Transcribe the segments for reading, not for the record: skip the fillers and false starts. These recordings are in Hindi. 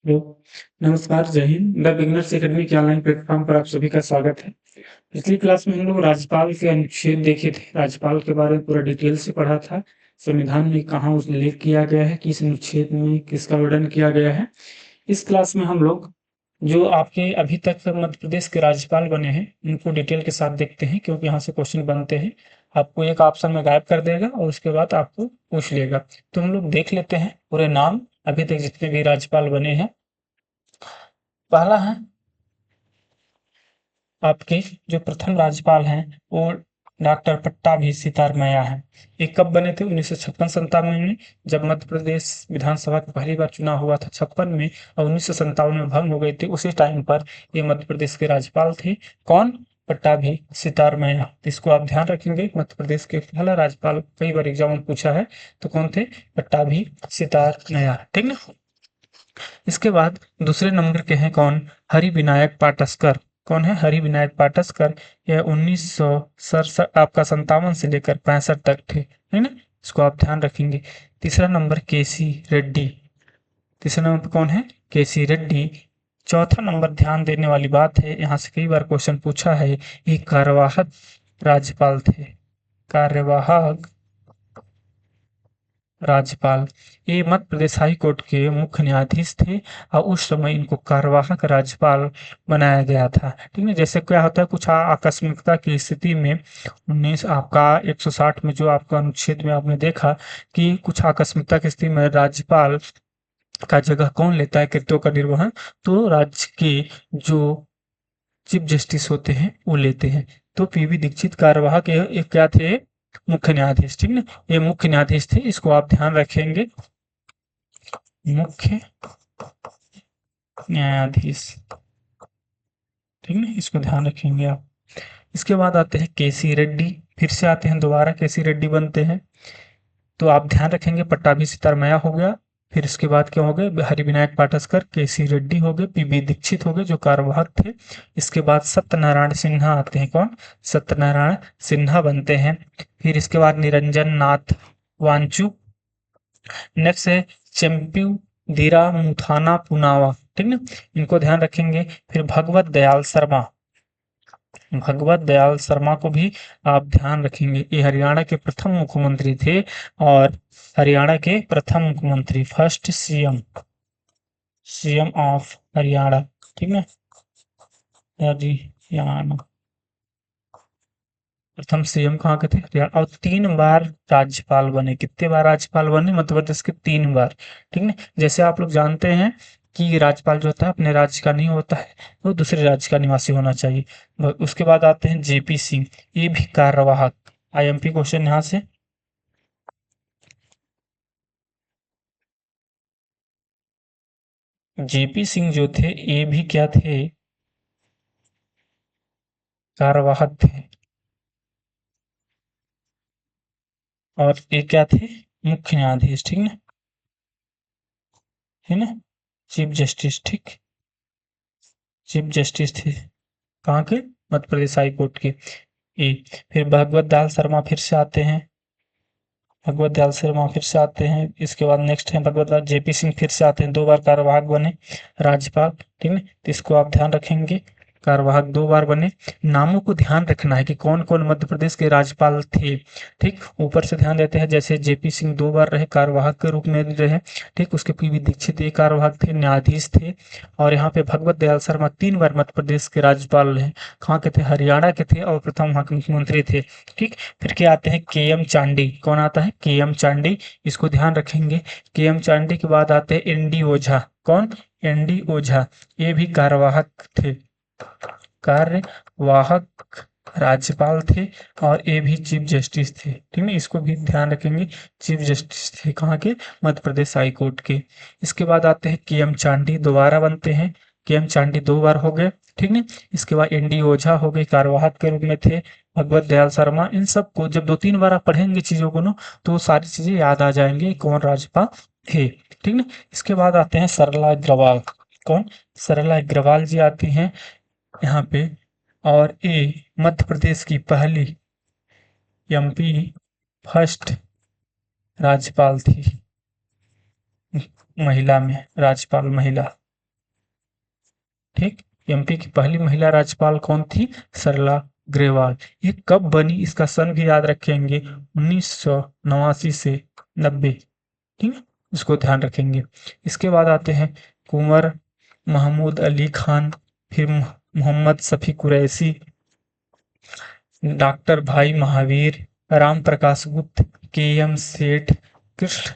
हेलो, नमस्कार, जय हिंद। द बिगिनर्स एकेडमी के ऑनलाइन प्लेटफ़ॉर्म पर आप सभी का स्वागत है। पिछली क्लास में हम लोग राज्यपाल के अनुच्छेद देखे थे। राज्यपाल के बारे में पूरा डिटेल से पढ़ा था। संविधान में कहाँ उल्लेख किया गया है, किस अनुच्छेद में किसका वर्णन किया गया है। इस क्लास में हम लोग जो आपके अभी तक मध्य प्रदेश के राज्यपाल बने हैं, उनको डिटेल के साथ देखते हैं, क्योंकि यहाँ से क्वेश्चन बनते हैं। आपको एक ऑप्शन में गायब कर देगा और उसके बाद आपको पूछ लेगा। तो हम लोग देख लेते हैं पूरे नाम अभी तक जितने भी राज्यपाल बने हैं। पहला है आपके जो प्रथम राज्यपाल हैं वो डॉक्टर पट्टाभी सितारमैया हैं। ये कब बने थे? 1956-57 में, जब मध्य प्रदेश विधानसभा का पहली बार चुनाव हुआ था 56 में, और 1957 में भंग हो गई थी। उसी टाइम पर ये मध्य प्रदेश के राज्यपाल थे। कौन? पट्टाभी सितारमैया। तो इसको आप ध्यान रखेंगे, मध्य प्रदेश के पहला राज्यपाल कई बार एग्जाम में पूछा है। तो कौन थे? पट्टाभी सितारमैया। ठीक ना। इसके बाद दूसरे नंबर के हैं कौन? हरि विनायक पाटस्कर। कौन है? हरि विनायक पाटस्कर। यह 1967 आपका 57 से लेकर 65 तक थे, है ना। इसको आप ध्यान रखेंगे। तीसरा नंबर केसी रेड्डी। तीसरा नंबर पे कौन है? केसी रेड्डी। चौथा नंबर ध्यान देने वाली बात है, यहाँ से कई बार क्वेश्चन पूछा है, ये कार्यवाहक राज्यपाल थे। कार्यवाहक राज्यपाल। ये मध्य प्रदेश हाई कोर्ट के मुख्य न्यायाधीश थे और उस समय इनको कार्यवाहक राज्यपाल बनाया गया था। ठीक है। जैसे क्या होता है, कुछ आकस्मिकता की स्थिति में 19 आपका 160 में जो आपका अनुच्छेद में आपने देखा कि कुछ आकस्मिकता की स्थिति में राज्यपाल का जगह कौन लेता है कृत्यों का निर्वहन, तो राज्य के जो चीफ जस्टिस होते हैं वो लेते हैं। तो पीवी दीक्षित कार्यवाहक ये क्या थे? मुख्य न्यायाधीश। ठीक ना। ये मुख्य न्यायाधीश थे, इसको आप ध्यान रखेंगे। मुख्य न्यायाधीश। ठीक ना, इसको ध्यान रखेंगे आप। इसके बाद आते हैं केसी रेड्डी। फिर से आते हैं, दोबारा केसी रेड्डी बनते हैं। तो आप ध्यान रखेंगे, पट्टाभी सितारमैया हो गया। फिर इसके बाद क्या हो गए? हरि विनायक पाटस्कर, केसी रेड्डी हो गए, पीबी दीक्षित हो गए जो कार्यवाहक थे। इसके बाद सत्यनारायण सिन्हा आते हैं। कौन? सत्यनारायण सिन्हा बनते हैं। फिर इसके बाद निरंजन नाथ वांचु। नेक्स्ट है चंपू धीरा मुथाना पुनावा। ठीक ना, इनको ध्यान रखेंगे। फिर भगवत दयाल शर्मा। भगवत दयाल शर्मा को भी आप ध्यान रखेंगे। ये हरियाणा के प्रथम मुख्यमंत्री थे और हरियाणा के प्रथम मुख्यमंत्री, first CM, CM of Haryana. ठीक है। हरियाणा प्रथम सीएम कहाँ के थे? हरियाणा। और 3 बार राज्यपाल बने। कितने बार राज्यपाल बने? मध्य प्रदेश के 3 बार। ठीक है। जैसे आप लोग जानते हैं कि राज्यपाल जो होता है अपने राज्य का नहीं होता है, वो दूसरे राज्य का निवासी होना चाहिए। उसके बाद आते हैं जेपी सिंह। ये भी कार्यवाहक। आईएमपी क्वेश्चन यहाँ से। जेपी सिंह जो थे ये भी क्या थे? कार्यवाहक थे। और ये क्या थे? मुख्य न्यायाधीश। ठीक ना, है ना, चीफ जस्टिस। ठीक, चीफ जस्टिस थे। कहाँ के? मध्य प्रदेश हाई कोर्ट के। ए। फिर भगवत दयाल शर्मा फिर से आते हैं। भगवत दयाल शर्मा फिर से आते हैं। इसके बाद नेक्स्ट है भगवत दयाल जेपी सिंह फिर से आते हैं। 2 बार कार्यवाहक बने राज्यपाल। ठीक है, तो इसको आप ध्यान रखेंगे। कार्यवाहक 2 बार बने। नामों को ध्यान रखना है कि कौन कौन मध्य प्रदेश के राज्यपाल थे। ठीक, ऊपर से ध्यान देते हैं। जैसे जेपी सिंह 2 बार रहे, कार्यवाहक के रूप में रहे। ठीक, उसके पीवी दीक्षित एक कार्यवाहक थे, न्यायाधीश थे। और यहाँ पे भगवत दयाल शर्मा 3 बार मध्य प्रदेश के राज्यपाल रहे। कहाँ के थे? हरियाणा के थे और प्रथम वहाँ के मुख्यमंत्री थे। ठीक, फिर क्या आते हैं? के एम चांडी। कौन आता है? के एम चांडी। इसको ध्यान रखेंगे। के एम चांडी के बाद आते हैं एन डी ओझा। कौन? एन डी ओझा। ये भी कार्यवाहक थे। कार्यवाहक राज्यपाल थे और ये भी चीफ जस्टिस थे। ठीक है, इसको भी ध्यान रखेंगे। चीफ जस्टिस थे कहाँ के? मध्य प्रदेश हाई कोर्ट के। इसके बाद आते हैं के एम चांडी, दोबारा बनते हैं। के एम चांडी 2 बार हो गए। ठीक है, इसके बाद एन डी ओझा हो गए, कार्यवाहक के रूप में थे। भगवत दयाल शर्मा। इन सबको जब 2-3 बार आप पढ़ेंगे चीजों को ना, तो सारी चीजें याद आ जाएंगे कौन राज्यपाल थे। ठीक है, इसके बाद आते हैं सरला अग्रवाल। कौन? सरला अग्रवाल जी आती हैं यहाँ पे। और ये मध्य प्रदेश की पहली एमपी फर्स्ट राज्यपाल थी। महिला में राज्यपाल महिला। ठीक। एमपी की पहली महिला राज्यपाल कौन थी? सरला ग्रेवाल। ये कब बनी इसका सन भी याद रखेंगे, 1989 से 90। ठीक है, इसको ध्यान रखेंगे। इसके बाद आते हैं कुंवर महमूद अली खान, फिर मोहम्मद शफी कुरैशी, डॉक्टर भाई महावीर, राम प्रकाश गुप्त, के.एम. सेठ, कृष्ण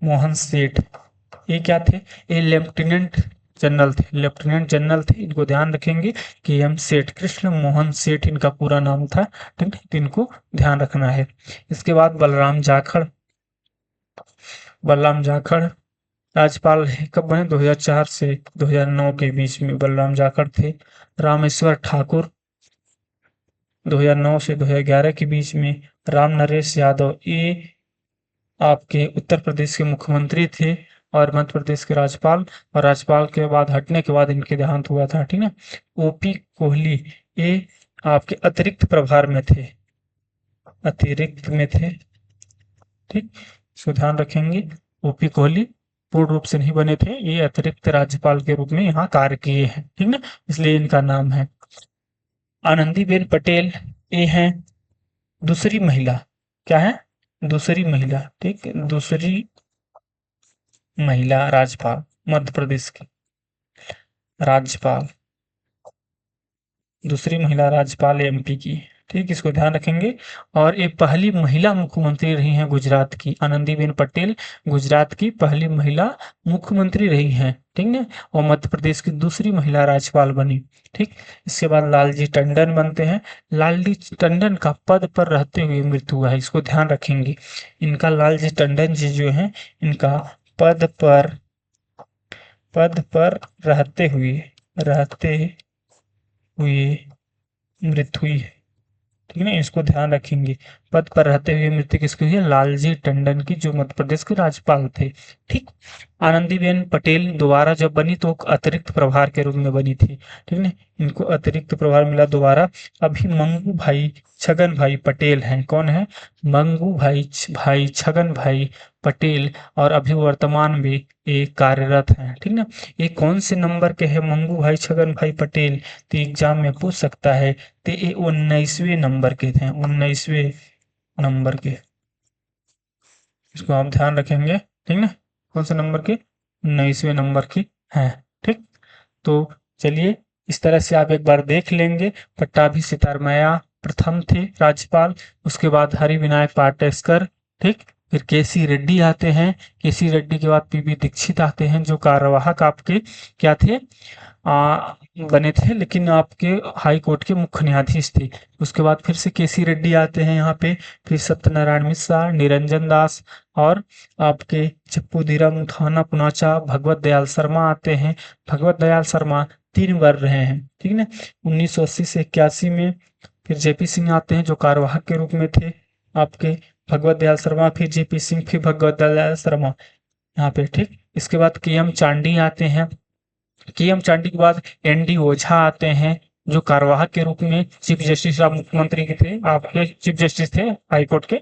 मोहन सेठ। ये क्या थे? ये लेफ्टिनेंट जनरल थे, लेफ्टिनेंट जनरल थे। इनको ध्यान रखेंगे। के.एम. सेठ, कृष्ण मोहन सेठ इनका पूरा नाम था। ठीक है, तो इनको ध्यान रखना है। इसके बाद बलराम जाखड़, बलराम जाखड़ राज्यपाल कब बने? 2004 से 2009 के बीच में बलराम जाखड़ थे। रामेश्वर ठाकुर 2009 से 2011 के बीच में। राम नरेश यादव, ये आपके उत्तर प्रदेश के मुख्यमंत्री थे और मध्य प्रदेश के राज्यपाल, और राज्यपाल के बाद हटने के बाद इनके देहांत हुआ था। ठीक है। ओपी कोहली, ये आपके अतिरिक्त प्रभार में थे, अतिरिक्त में थे। ठीक, इसको ध्यान रखेंगे। ओपी कोहली पूर्ण रूप से नहीं बने थे, ये अतिरिक्त राज्यपाल के रूप में यहाँ कार्य किए हैं। ठीक ना, इसलिए इनका नाम है। आनंदीबेन पटेल, ये हैं दूसरी महिला। क्या है? दूसरी महिला। ठीक, दूसरी महिला राज्यपाल मध्य प्रदेश की, राज्यपाल, दूसरी महिला राज्यपाल एमपी की। ठीक, इसको ध्यान रखेंगे। और ये पहली महिला मुख्यमंत्री रही हैं गुजरात की। आनंदीबेन पटेल गुजरात की पहली महिला मुख्यमंत्री रही हैं। ठीक है, और मध्य प्रदेश की दूसरी महिला राज्यपाल बनी। ठीक, इसके बाद लालजी टंडन बनते हैं। लालजी टंडन का पद पर रहते हुए मृत्यु हुआ है, इसको ध्यान रखेंगे। इनका लालजी टंडन जी जो है, इनका पद पर रहते हुए मृत्यु हुई है। ठीक है ना, इसको ध्यान रखेंगे। पद पर रहते हुए मृत्यु किसकी हुई है? लालजी टंडन की, जो मध्य प्रदेश के राज्यपाल थे। ठीक, आनंदीबेन पटेल दोबारा जब बनी तो अतिरिक्त प्रभार के रूप में बनी थी। ठीक है, इनको अतिरिक्त प्रभार मिला दोबारा। अभी मंगू भाई छगन भाई पटेल हैं। कौन है? मंगू भाई छगन भाई पटेल, और अभी वर्तमान में ये कार्यरत हैं। ठीक ना, ये कौन से नंबर के हैं मंगू भाई छगन भाई पटेल? तो एग्जाम में पूछ सकता है। तो ये 19वें नंबर के थे, 19वें नंबर के। इसको आप ध्यान रखेंगे। ठीक ना, कौन से नंबर के? 19वें नंबर की हैं। ठीक, तो चलिए इस तरह से आप एक बार देख लेंगे। पट्टाभी सितारमैया प्रथम थे राज्यपाल, उसके बाद हरिविनायक पाटस्कर। ठीक, फिर केसी रेड्डी आते हैं। केसी रेड्डी के बाद पीबी दीक्षित आते हैं, जो कार्यवाहक आपके क्या थे? बने थे, लेकिन आपके हाई कोर्ट के मुख्य न्यायाधीश थे। उसके बाद फिर से केसी रेड्डी आते हैं यहाँ पे, फिर सत्यनारायण मिश्रा, निरंजन दास, और आपके चप्पूदीराम थाना पुनाचा, भगवत दयाल शर्मा आते हैं। भगवत दयाल शर्मा 3 बार रहे हैं। ठीक है, 1980 से 81 में। फिर जेपी सिंह आते हैं, जो कार्यवाहक के रूप में थे आपके। भगवत दयाल शर्मा, फिर जेपी सिंह, फिर भगवत दयाल शर्मा यहाँ पे। ठीक, इसके बाद के.एम. चांडी आते हैं। के.एम. चांडी के बाद एन.डी. ओझा आते हैं, जो कार्यवाहक के रूप में चीफ जस्टिस ऑफ मुख्यमंत्री के थे, आपके चीफ जस्टिस थे हाईकोर्ट के,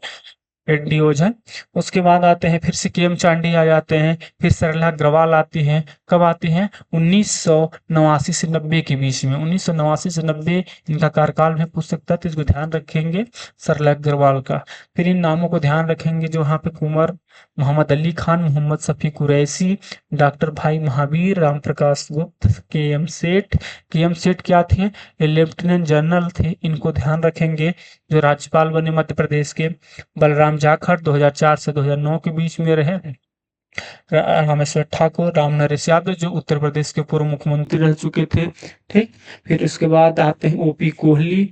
एन.डी. ओझा। उसके बाद आते हैं फिर से के.एम. चांडी आ जाते हैं। फिर सरला अग्रवाल आती हैं। कब आती हैं? 1989 से 90 के बीच में। 1989 से 90 इनका कार्यकाल में पूछ सकता है, तो इसको ध्यान रखेंगे सरला अग्रवाल का। फिर इन नामों को ध्यान रखेंगे, जो यहाँ पे कुंवर मोहम्मद अली खान, मोहम्मद शफी कुरैशी, डॉक्टर भाई महावीर, राम प्रकाश गुप्त, के.एम. सेठ। के.एम. सेठ क्या थे? ये लेफ्टिनेंट जनरल थे, इनको ध्यान रखेंगे, जो राज्यपाल बने मध्य प्रदेश के। बलराम जाखड़ 2004 से 2009 के बीच में रहे। रामेश्वर ठाकुर, राम नरेश यादव, जो उत्तर प्रदेश के पूर्व मुख्यमंत्री रह चुके थे। ठीक, फिर उसके बाद आते हैं ओपी कोहली।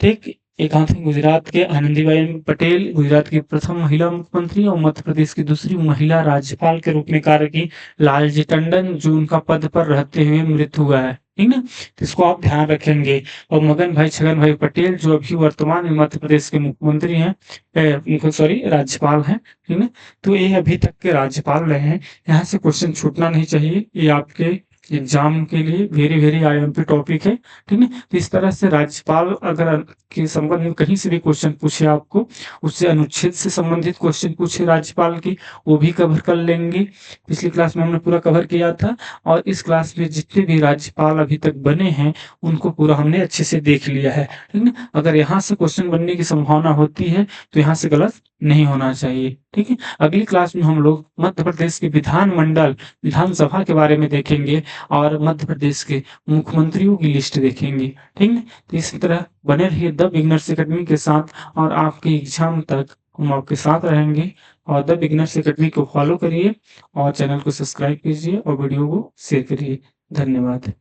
ठीक, एक हाथ गुजरात के आनंदीबेन पटेल, गुजरात की प्रथम महिला मुख्यमंत्री और मध्य प्रदेश की दूसरी महिला राज्यपाल के रूप में कार्य की। लालजी टंडन, जो उनका पद पर रहते हुए मृत्यु हुआ है। ठीक ना, तो इसको आप ध्यान रखेंगे। और मगन भाई छगन भाई पटेल, जो अभी वर्तमान में मध्य प्रदेश के मुख्यमंत्री हैं, सॉरी राज्यपाल हैं। ठीक है, तो ये अभी तक के राज्यपाल रहे हैं। यहाँ से क्वेश्चन छूटना नहीं चाहिए, ये आपके एग्जाम के लिए वेरी वेरी आईएमपी टॉपिक है, ठीक है। तो इस तरह से राज्यपाल अगर के संबंध में कहीं से भी क्वेश्चन पूछे आपको, उससे अनुच्छेद से संबंधित क्वेश्चन पूछे राज्यपाल की, वो भी कवर कर लेंगे। पिछली क्लास में हमने पूरा कवर किया था, और इस क्लास में जितने भी राज्यपाल अभी तक बने हैं उनको पूरा हमने अच्छे से देख लिया है, ठीक है। अगर यहाँ से क्वेश्चन बनने की संभावना होती है तो यहाँ से गलत नहीं होना चाहिए, ठीक है। अगली क्लास में हम लोग मध्य प्रदेश के विधानमंडल विधानसभा के बारे में देखेंगे, और मध्य प्रदेश के मुख्यमंत्रियों की लिस्ट देखेंगे, ठीक है। तो इसी तरह बने रहिए द बिगनर्स एकेडमी के साथ, और आपके एग्जाम तक हम आपके साथ रहेंगे। और द बिगनर्स एकेडमी को फॉलो करिए, और चैनल को सब्सक्राइब कीजिए, और वीडियो को शेयर करिए। धन्यवाद।